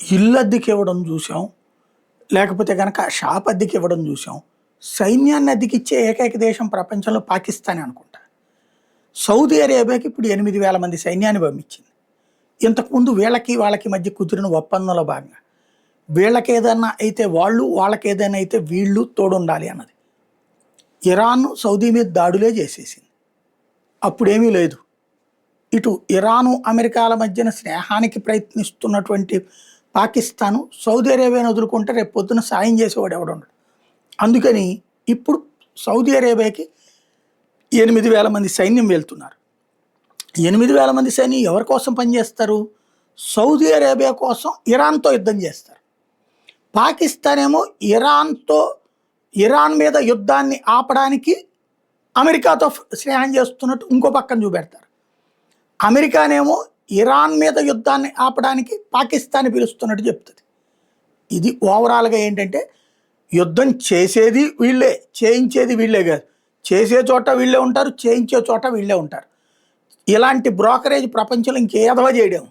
ఇల్లు అద్దెకి ఇవ్వడం చూసాం. లేకపోతే గనక షాప్ అద్దెకి ఇవ్వడం చూసాం. సైన్యాన్ని అద్దెకిచ్చే ఏకైక దేశం ప్రపంచంలో పాకిస్తానే అనుకుంటా. సౌదీ అరేబియాకి ఇప్పుడు 8,000 మంది సైన్యాన్ని పంపించింది. ఇంతకుముందు వీళ్ళకి వాళ్ళకి మధ్య కుదిరిన ఒప్పందంలో భాగంగా వీళ్ళకేదన్నా అయితే వాళ్ళు, వాళ్ళకేదైనా అయితే వీళ్ళు తోడుండాలి అన్నది. ఇరాన్ సౌదీ మీద దాడులే చేసేసింది. అప్పుడేమీ లేదు. ఇటు ఇరాను అమెరికాల మధ్యన స్నేహానికి ప్రయత్నిస్తున్నటువంటి పాకిస్తాను సౌదీ అరేబియాను వదులుకుంటే రేపు పొద్దున సాయం చేసేవాడు ఎవడుండడు. అందుకని ఇప్పుడు సౌదీ అరేబియాకి 8,000 మంది సైన్యం వెళ్తున్నారు. 8,000 మంది సైన్యం ఎవరి కోసం పనిచేస్తారు? సౌదీ అరేబియా కోసం ఇరాన్తో యుద్ధం చేస్తారు. పాకిస్తాన్ ఏమో ఇరాన్ మీద యుద్ధాన్ని ఆపడానికి అమెరికాతో స్నేహం చేస్తున్నట్టు ఇంకో పక్కన చూపెడతారు. అమెరికానేమో ఇరాన్ మీద యుద్ధాన్ని ఆపడానికి పాకిస్తాన్ పిలుస్తున్నట్టు చెప్తుంది. ఇది ఓవరాల్గా ఏంటంటే యుద్ధం చేసేది వీళ్ళే, చేయించేది వీళ్ళే కాదు. చేసే చోట వీళ్ళే ఉంటారు, చేయించే చోట వీళ్ళే ఉంటారు. ఇలాంటి బ్రోకరేజ్ ప్రపంచంలో ఇంకేదవ చేయడం